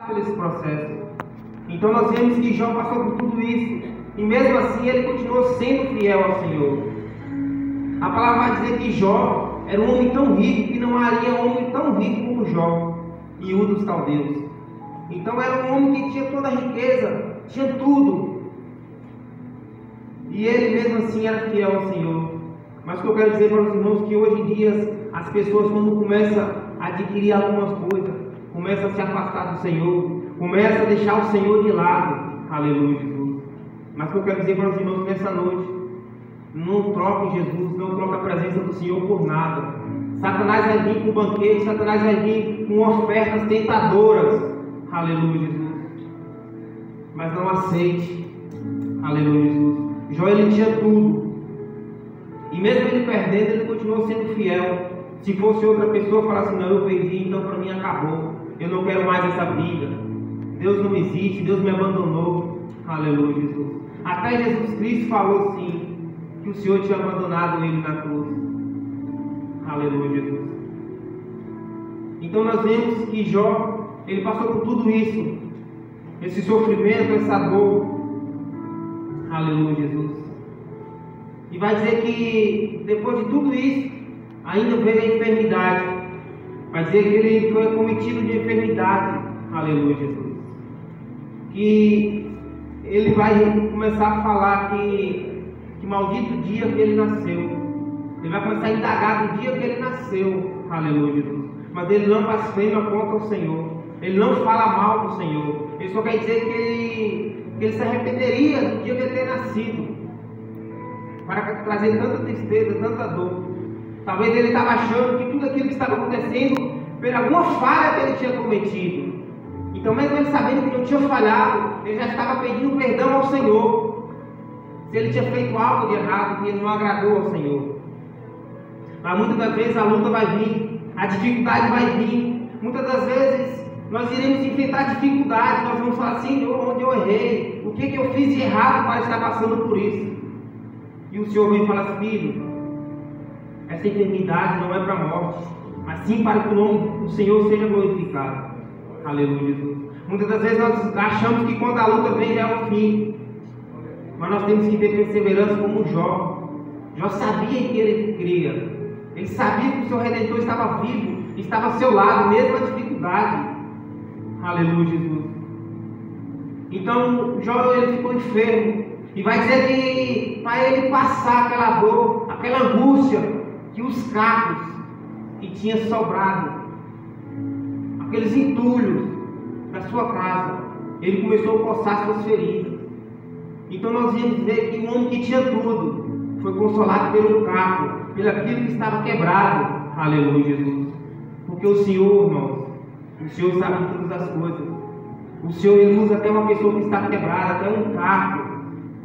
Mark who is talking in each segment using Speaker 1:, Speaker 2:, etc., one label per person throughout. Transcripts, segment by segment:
Speaker 1: por esse processo. Então nós vemos que Jó passou por tudo isso, e mesmo assim ele continuou sendo fiel ao Senhor. A palavra vai dizer que Jó era um homem tão rico que não haria um homem tão rico como Jó, e Ur dos Caldeus. Então era um homem que tinha toda a riqueza, tinha tudo, e ele mesmo assim era fiel ao Senhor. Mas o que eu quero dizer para os irmãos é que hoje em dia as pessoas, quando começam a adquirir algumas coisas, começam a se afastar do Senhor, começam a deixar o Senhor de lado. Aleluia, Jesus. Mas o que eu quero dizer para os irmãos nessa noite: não troque Jesus, não troque a presença do Senhor por nada. Satanás vai vir com banquete, Satanás vai vir com ofertas tentadoras. Aleluia, Jesus. Mas não aceite. Aleluia, Jesus. Jó, ele tinha tudo, e mesmo ele perdendo, ele continuou sendo fiel. Se fosse outra pessoa, falasse assim: não, eu perdi, então para mim acabou, eu não quero mais essa vida, Deus não existe, Deus me abandonou. Aleluia, Jesus. Até Jesus Cristo falou sim, que o Senhor tinha abandonado ele na cruz. Aleluia, Jesus. Então nós vemos que Jó, ele passou por tudo isso, esse sofrimento, essa dor. Aleluia, Jesus. E vai dizer que depois de tudo isso, ainda veio a enfermidade. Vai dizer que ele foi acometido de enfermidade. Aleluia, Jesus. Que ele vai começar a falar que maldito dia que ele nasceu. Ele vai começar a indagar do dia que ele nasceu. Aleluia, Jesus. Mas ele não blasfema contra o Senhor. Ele não fala mal do Senhor. Ele só quer dizer que ele se arrependeria do dia que ele ter nascido, para trazer tanta tristeza, tanta dor. Talvez ele estava achando que tudo aquilo que estava acontecendo por alguma falha que ele tinha cometido. Então, mesmo ele sabendo que não tinha falhado, ele já estava pedindo perdão ao Senhor, se ele tinha feito algo de errado, que ele não agradou ao Senhor. Mas muitas das vezes a luta vai vir, a dificuldade vai vir. Muitas das vezes nós iremos enfrentar dificuldades, nós vamos falar: Senhor, onde eu errei? O que eu fiz de errado para estar passando por isso? E o Senhor vem e fala: filho, essa enfermidade não é para a morte, mas sim para que o nome do Senhor seja glorificado. Aleluia, Jesus. Muitas das vezes nós achamos que quando a luta vem já é o fim, mas nós temos que ter perseverança como Jó. Jó sabia que ele cria, ele sabia que o seu Redentor estava vivo, estava ao seu lado, mesmo a dificuldade. Aleluia, Jesus. Então Jó, ele ficou enfermo, e vai dizer que para ele passar aquela dor, aquela angústia, que os cacos que tinha sobrado, aqueles entulhos da sua casa, ele começou a coçar suas feridas. Então nós vamos ver que um homem que tinha tudo foi consolado pelo caco, pelo aquilo que estava quebrado. Aleluia, Jesus. Porque o Senhor, irmãos, o Senhor sabe de todas as coisas. O Senhor, ele usa até uma pessoa que está quebrada, até um caco,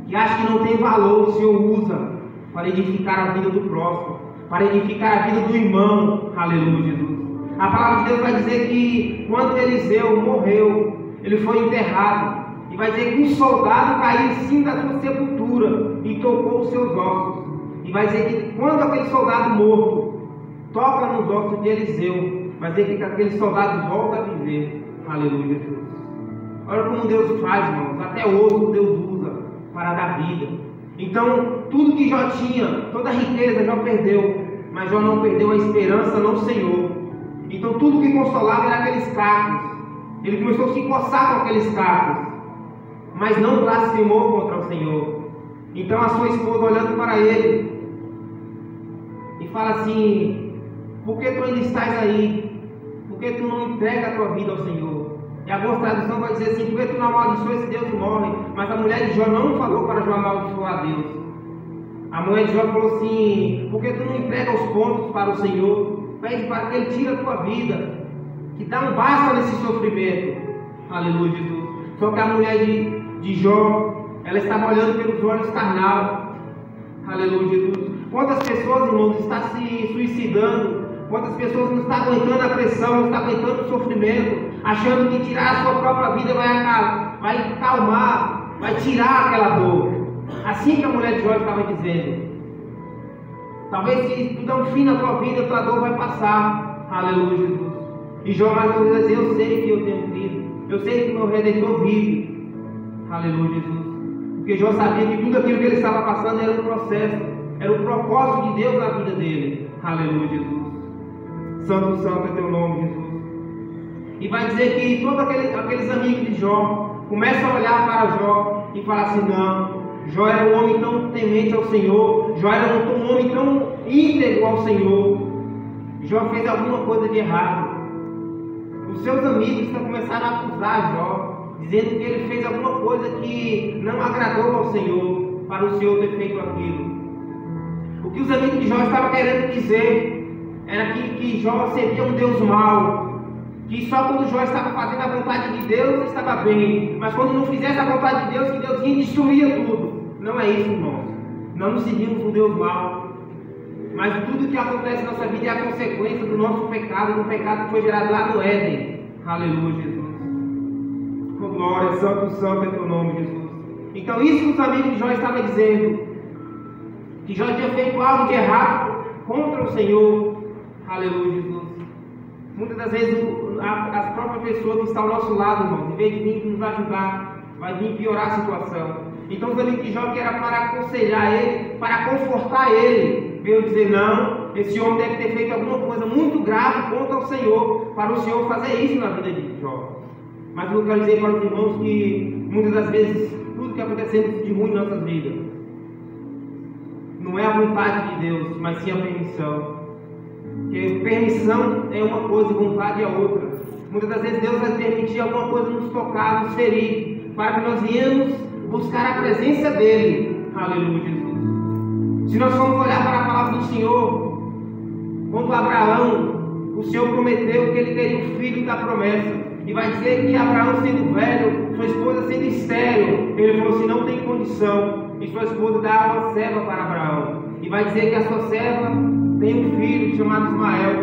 Speaker 1: que acha que não tem valor, o Senhor usa para edificar a vida do próximo, para edificar a vida do irmão. Aleluia, Jesus. A palavra de Deus vai dizer que quando Eliseu morreu, ele foi enterrado, e vai dizer que um soldado caiu em cima da sua sepultura e tocou os seus ossos. E vai dizer que quando aquele soldado morto toca nos ossos de Eliseu, vai dizer que aquele soldado volta a viver. Aleluia, Jesus. Olha como Deus faz, irmãos. Até osso Deus usa para dar vida. Então, tudo que Jó tinha, toda a riqueza, Jó perdeu, mas Jó não perdeu a esperança no Senhor. Então, tudo que consolava era aqueles cacos. Ele começou a se coçar com aqueles cacos, mas não blasfemou contra o Senhor. Então, a sua esposa, olhando para ele, e fala assim: por que tu ainda estás aí? Por que tu não entrega a tua vida ao Senhor? E algumas traduções vai dizer assim: por que tu não amaldiçoa esse Deus morre? Mas a mulher de Jó não falou para Jó amaldiçoar a Deus. A mulher de Jó falou assim: por que tu não entrega os pontos para o Senhor? Pede para que Ele tire a tua vida, que dá um basta nesse sofrimento. Aleluia, Jesus. Só que a mulher de Jó, ela estava olhando pelos olhos carnal. Aleluia, Jesus. Quantas pessoas, irmãos, estão se suicidando? Quantas pessoas não estão aguentando a pressão, não estão aguentando o sofrimento, achando que tirar a sua própria vida vai calmar, vai tirar aquela dor. Assim que a mulher de Jó estava dizendo. Talvez se tu der um fim na tua vida, a tua dor vai passar. Aleluia, Jesus. E Jó mais uma vez diz: eu sei que eu tenho crido, eu sei que o meu Redentor vive. Aleluia, Jesus. Porque Jó sabia que tudo aquilo que ele estava passando era um processo, era o propósito de Deus na vida dele. Aleluia, Jesus. Santo, santo é teu nome, Jesus. E vai dizer que todos aqueles amigos de Jó começam a olhar para Jó e falar assim: não, Jó era um homem tão temente ao Senhor, Jó era um homem tão íntegro ao Senhor. Jó fez alguma coisa de errado. Os seus amigos começaram a acusar Jó, dizendo que ele fez alguma coisa que não agradou ao Senhor, para o Senhor ter feito aquilo. O que os amigos de Jó estavam querendo dizer era que Jó servia um Deus mau, que só quando Jó estava fazendo a vontade de Deus estava bem, mas quando não fizesse a vontade de Deus, que Deus ia destruir tudo. Não é isso, irmãos. Não nos seguimos um Deus mau, mas tudo que acontece na nossa vida é a consequência do nosso pecado, do pecado que foi gerado lá no Éden. Aleluia, Jesus. Oh, glória, santo, santo é teu nome, Jesus. Então isso que os amigos de Jó estavam dizendo, que Jó tinha feito algo de errado contra o Senhor. Aleluia, Jesus. Muitas das vezes as próprias pessoas que estão ao nosso lado, irmão, em vez de vir nos ajudar, vai vir piorar a situação. Então os amigos de Jó, que era para aconselhar ele, para confortar ele, veio dizer: não, esse homem deve ter feito alguma coisa muito grave contra o Senhor, para o Senhor fazer isso na vida de Jó. Mas eu quero dizer para os irmãos que muitas das vezes tudo que acontece de ruim em nossas vidas não é a vontade de Deus, mas sim a permissão. Porque permissão é uma coisa e vontade é outra. Muitas das vezes Deus vai permitir alguma coisa nos tocar, nos ferir, para que nós venhamos buscar a presença dEle. Aleluia, Jesus. Se nós formos olhar para a palavra do Senhor, quando Abraão, o Senhor prometeu que ele teria um filho da promessa, e vai dizer que Abraão, sendo velho, sua esposa sendo estéril, ele falou assim: não tem condição, e sua esposa dá uma serva para Abraão, e vai dizer que a sua serva tem um filho chamado Ismael.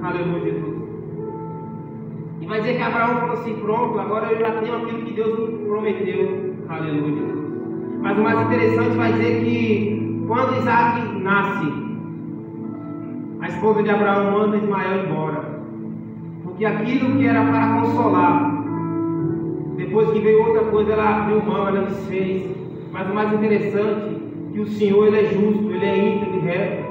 Speaker 1: Aleluia, Jesus. E vai dizer que Abraão falou assim: pronto, agora eu já tenho aquilo que Deus me prometeu. Aleluia, Jesus. Mas o mais interessante vai dizer que quando Isaac nasce, a esposa de Abraão manda Ismael embora, porque aquilo que era para consolar, depois que veio outra coisa, ela abriu mão, ela desfez. Mas o mais interessante é que o Senhor, Ele é justo, Ele é íntegro e reto.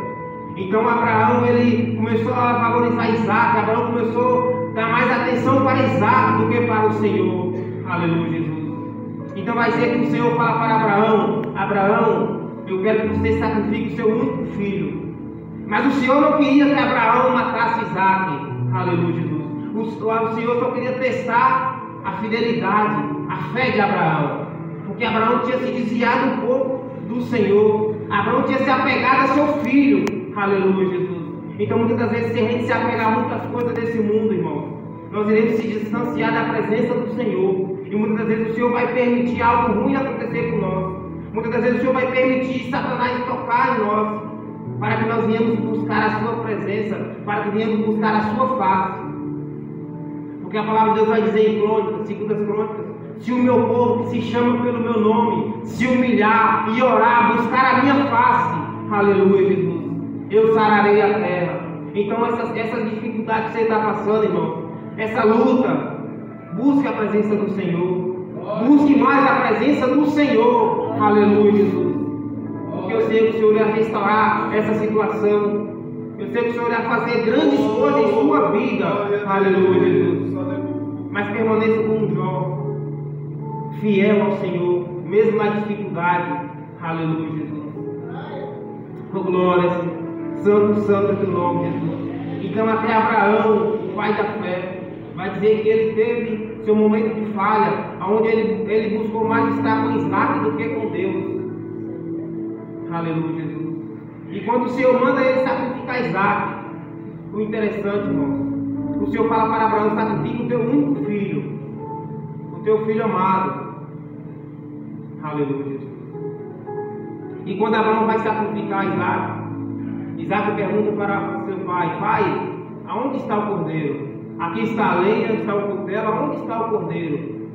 Speaker 1: Então Abraão, ele começou a valorizar Isaac. Abraão começou a dar mais atenção para Isaac do que para o Senhor. Aleluia, Jesus. Então vai dizer que o Senhor fala para Abraão: Abraão, eu quero que você sacrifique o seu único filho. Mas o Senhor não queria que Abraão matasse Isaac. Aleluia, Jesus. O Senhor só queria testar a fidelidade, a fé de Abraão, porque Abraão tinha se desviado um pouco do Senhor. Abraão tinha se apegado a seu filho. Aleluia, Jesus. Então muitas das vezes, se a gente se apegar a muitas coisas desse mundo, irmão, nós iremos se distanciar da presença do Senhor. E muitas das vezes o Senhor vai permitir algo ruim acontecer com nós. Muitas das vezes o Senhor vai permitir Satanás tocar em nós, para que nós venhamos buscar a sua presença, para que venhamos buscar a sua face. Porque a palavra de Deus vai dizer em Crônicas, 2 Crônicas: se o meu povo, que se chama pelo meu nome, se humilhar e orar, buscar a minha face, aleluia, Jesus, eu sararei a terra. Então essas dificuldades que você está passando, irmão, essa luta, busque a presença do Senhor. Busque mais a presença do Senhor. Aleluia, Jesus. Porque eu sei que o Senhor irá restaurar essa situação. Eu sei que o Senhor irá fazer grandes coisas em sua vida. Aleluia, Jesus. Mas permaneça como Jó, fiel ao Senhor, mesmo na dificuldade. Aleluia, Jesus. Oh, glória, Senhor. Santo, santo é teu nome, Jesus. Então até Abraão, o pai da fé, vai dizer que ele teve seu momento de falha, onde ele buscou mais estar com Isaac do que com Deus. Aleluia, Jesus. E quando o Senhor manda ele sacrificar Isaac, o interessante, irmão, o Senhor fala para Abraão: sacrifica o teu único filho, o teu filho amado. Aleluia, Jesus. E quando Abraão vai sacrificar Isaac pergunta para seu pai: pai, aonde está o cordeiro? Aqui está a lenha, está o cutelo, onde está o cordeiro?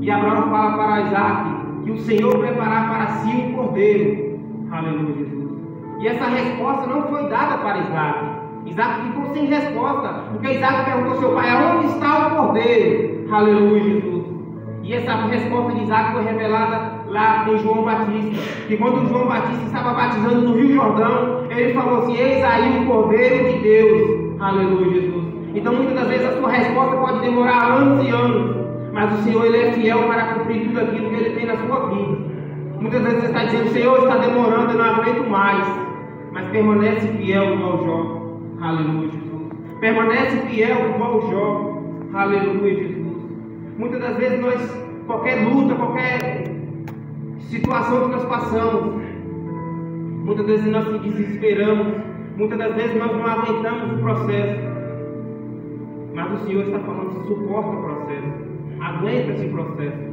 Speaker 1: E Abraão fala para Isaac que o Senhor preparar para si um cordeiro. Aleluia, Jesus. E essa resposta não foi dada para Isaac. Isaac ficou sem resposta, porque Isaac perguntou ao seu pai: aonde está o cordeiro? Aleluia, Jesus. E essa resposta de Isaac foi revelada lá em João Batista. Que quando João Batista estava batizando no Rio Jordão, ele falou assim: eis aí o Cordeiro de Deus. Aleluia, Jesus. Então muitas das vezes a sua resposta pode demorar anos e anos, mas o Senhor, Ele é fiel para cumprir tudo aquilo que Ele tem na sua vida. Muitas vezes você está dizendo: o Senhor está demorando, eu não aguento mais. Mas permanece fiel igual Jó. Aleluia, Jesus. Permanece fiel igual Jó. Aleluia, Jesus. Muitas das vezes qualquer luta, qualquer situação que nós passamos, muitas vezes nós nos desesperamos, muitas das vezes nós não aguentamos o processo. Mas o Senhor está falando: suporta o processo, aguenta esse processo,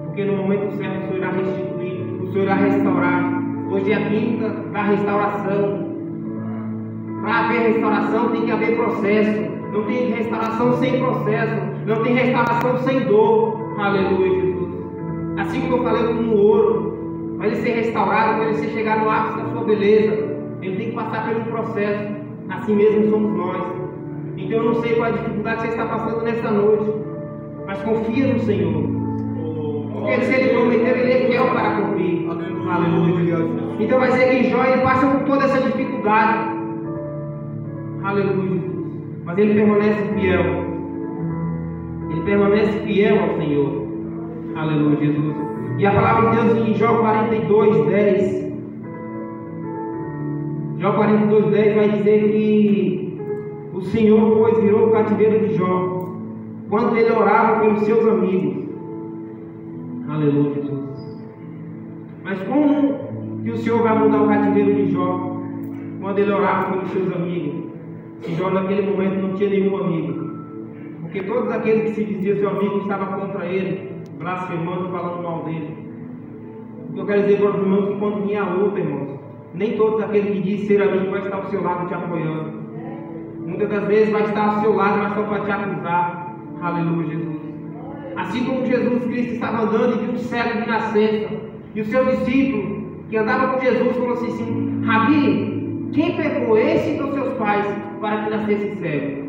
Speaker 1: porque no momento certo o Senhor irá restituir, o Senhor irá restaurar. Hoje é a quinta da restauração. Para haver restauração tem que haver processo. Não tem restauração sem processo, não tem restauração sem dor. Aleluia, Jesus. Assim como eu falei com o ouro, para ele ser restaurado, para ele chegar no ápice da sua beleza, ele tem que passar pelo processo. Assim mesmo somos nós. Então eu não sei qual a dificuldade que você está passando nessa noite, mas confia no Senhor, porque se Ele prometeu, Ele é fiel para cumprir. Aleluia. Então vai ser que Jó ele passa por toda essa dificuldade. Aleluia. Mas ele permanece fiel. Ele permanece fiel ao Senhor. Aleluia, Jesus. E a palavra de Deus em Jó 42:10. Jó 42:10 vai dizer que o Senhor, pois, virou o cativeiro de Jó quando ele orava pelos seus amigos. Aleluia, Jesus. Mas como que o Senhor vai mudar o cativeiro de Jó quando ele orava pelos seus amigos? Se Jó naquele momento não tinha nenhum amigo, porque todos aqueles que se diziam seu amigo estavam contra ele, blasfemando, falando mal dele. O que eu quero dizer para os irmãos que quando vinha a luta, irmãos, nem todos aqueles que dizem ser amigo vai estar ao seu lado te apoiando. Muitas das vezes vai estar ao seu lado, mas só para te acusar. Aleluia, Jesus. Assim como Jesus Cristo estava andando e viu um cego de nascença, e os seus discípulos que andavam com Jesus falaram assim: Rabi, quem pecou, esse ou seus pais, para que nascesse cego?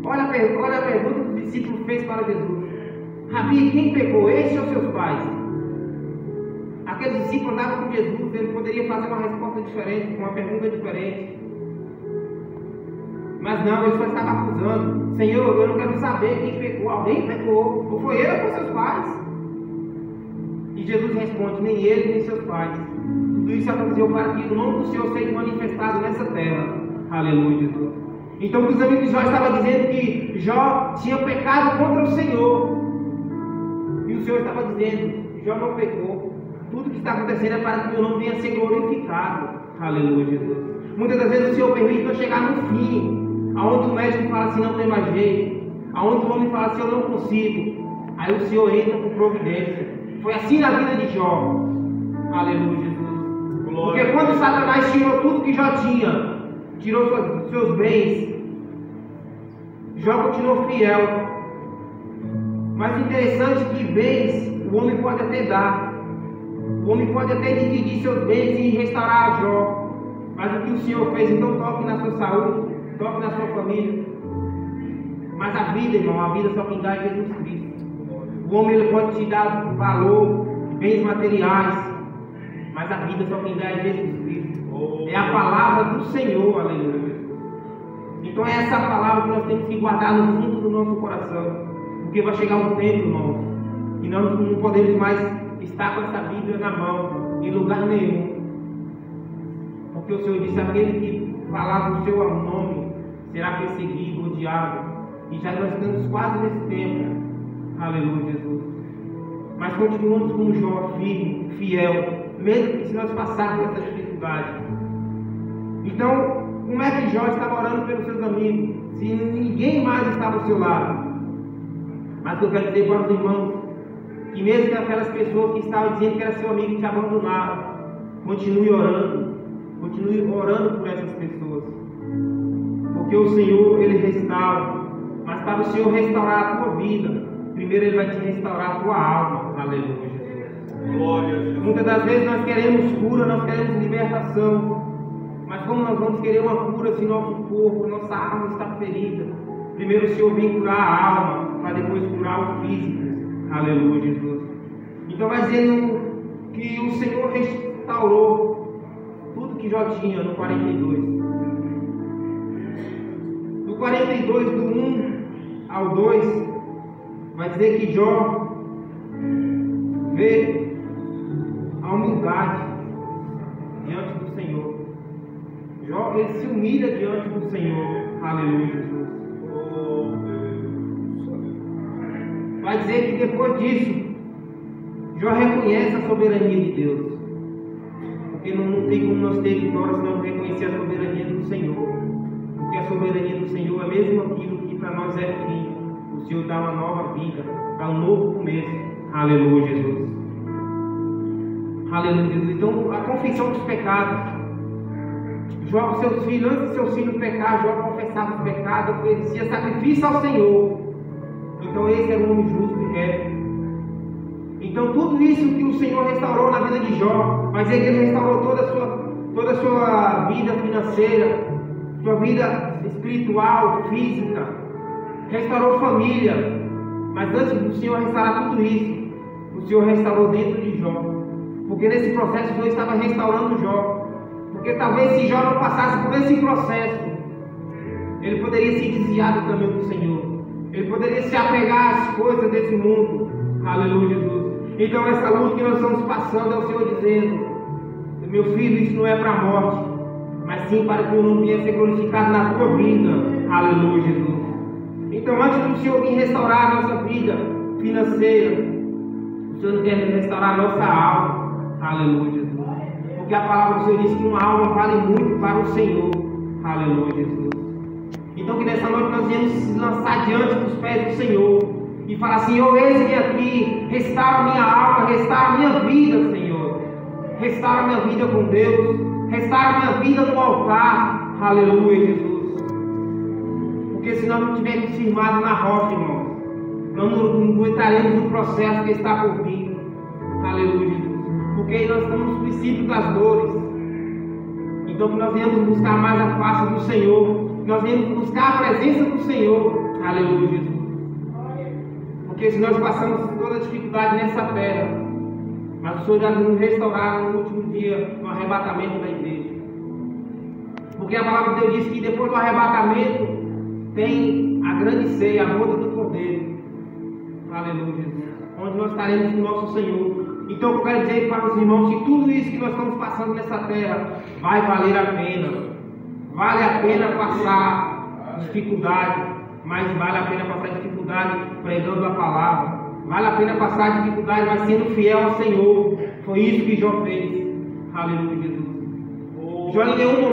Speaker 1: Olha a pergunta que o discípulo fez para Jesus: Rabi, quem pecou, esse ou seus pais? Aqueles discípulos andavam com Jesus, ele poderia fazer uma resposta diferente, uma pergunta diferente. Mas não, ele só estava acusando: Senhor, eu não quero saber quem pecou. Alguém pecou, ou foi ele ou foi seus pais? E Jesus responde: nem ele, nem seus pais. Tudo isso aconteceu para que o nome do Senhor seja manifestado nessa terra. Aleluia, Jesus. Então os amigos de Jó estavam dizendo que Jó tinha pecado contra o Senhor. E o Senhor estava dizendo que Jó não pecou. Tudo que está acontecendo é para que o nome venha a ser glorificado. Aleluia, Jesus. Muitas das vezes o Senhor permite nós chegar no fim, aonde o médico fala assim: não tem mais jeito, aonde o homem fala assim: eu não consigo. Aí o Senhor entra com providência. Foi assim na vida de Jó. Aleluia, Jesus. Porque quando Satanás tirou tudo que Jó tinha, tirou seus bens, Jó continuou fiel. Mas interessante que bens o homem pode até dar, o homem pode até dividir seus bens e restaurar Jó. Mas o que o Senhor fez? Então toque na sua saúde, toque na sua família. Mas a vida, irmão, a vida só quem dá é Jesus Cristo. O homem ele pode te dar valor, bens materiais, mas a vida só quem dá é Jesus Cristo. É a palavra do Senhor, aleluia. Então é essa palavra que nós temos que guardar no fundo do nosso coração, porque vai chegar um tempo, irmão, que nós não podemos mais estar com essa Bíblia na mão, em lugar nenhum. Porque o Senhor disse: aquele que falar do seu nome será perseguido, odiado. E já nós estamos quase nesse tempo. Aleluia, Jesus. Mas continuamos como Jó, firme, fiel, mesmo que se nós passarmos essa dificuldade. Então, como é que Jó estava orando pelos seus amigos, se ninguém mais estava ao seu lado? Mas o que eu quero dizer para os irmãos, que mesmo que aquelas pessoas que estavam dizendo que era seu amigo te abandonaram, continue orando por essas pessoas, porque o Senhor ele restaura. Mas para o Senhor restaurar a tua vida, primeiro Ele vai te restaurar a tua alma. Aleluia, Jesus. Glória a Deus. Muitas das vezes nós queremos cura, nós queremos libertação, mas como nós vamos querer uma cura se nosso corpo, nossa alma está ferida? Primeiro o Senhor vem curar a alma, para depois curar o físico. Aleluia, Jesus. Então vai dizendo que o Senhor restaurou tudo que Jó tinha no 42. No 42, do 1 ao 2, vai dizer que Jó vê a humildade diante do Senhor. Jó, ele se humilha diante do Senhor. Aleluia, Jesus. Vai dizer que depois disso, Jó reconhece a soberania de Deus. Porque não tem como nós ter vitória se não reconhecer a soberania do Senhor. Porque a soberania do Senhor é mesmo aquilo que para nós é fim. O Senhor dá uma nova vida, dá um novo começo. Aleluia, Jesus. Aleluia, Jesus. Então, a confissão dos pecados. Jó, seus filhos, antes de seus filhos pecar, Jó confessava os pecados, oferecia sacrifício ao Senhor. Então esse era um homem justo e reto. Então tudo isso que o Senhor restaurou na vida de Jó, mas ele restaurou toda a sua vida financeira, sua vida espiritual, física, restaurou família. Mas antes do Senhor restaurar tudo isso, o Senhor restaurou dentro de Jó. Porque nesse processo o Senhor estava restaurando Jó. Porque talvez se Jó não passasse por esse processo, ele poderia se desviar do caminho do Senhor. Ele poderia se apegar às coisas desse mundo. Aleluia, Jesus. Então essa luta que nós estamos passando é o Senhor dizendo: meu filho, isso não é para a morte, mas sim para que o nome venha ser glorificado na tua vida. Aleluia, Jesus. Então antes do Senhor vir restaurar a nossa vida financeira, o Senhor quer restaurar a nossa alma. Aleluia, Jesus. Porque a palavra do Senhor diz que uma alma vale muito para o Senhor. Aleluia, Jesus. Então que nessa noite nós viemos se lançar diante dos pés do Senhor e falar: Senhor, eis-me aqui, restaura minha alma, restaura minha vida, Senhor. Restaura minha vida com Deus, restaura minha vida no altar. Aleluia, Jesus. Porque se nós não estivermos firmados na rocha, irmãos, nós não entraremos no processo que está por vir. Aleluia, Jesus. Porque nós estamos no princípio das dores. Então que nós viemos buscar mais a face do Senhor, nós viemos buscar a presença do Senhor. Aleluia, Jesus. Porque se nós passamos toda a dificuldade nessa terra, mas o Senhor já nos restaurar no último dia, no arrebatamento da igreja. Porque a palavra de Deus diz que depois do arrebatamento tem a grande ceia, a boda do Cordeiro. Aleluia, Jesus. Onde nós estaremos com o nosso Senhor. Então eu quero dizer para os irmãos que tudo isso que nós estamos passando nessa terra vai valer a pena. Vale a pena passar dificuldade, mas vale a pena passar dificuldade pregando a palavra. Vale a pena passar dificuldade, mas sendo fiel ao Senhor. Foi isso que Jó fez. Aleluia, Jesus. Jó em nenhum momento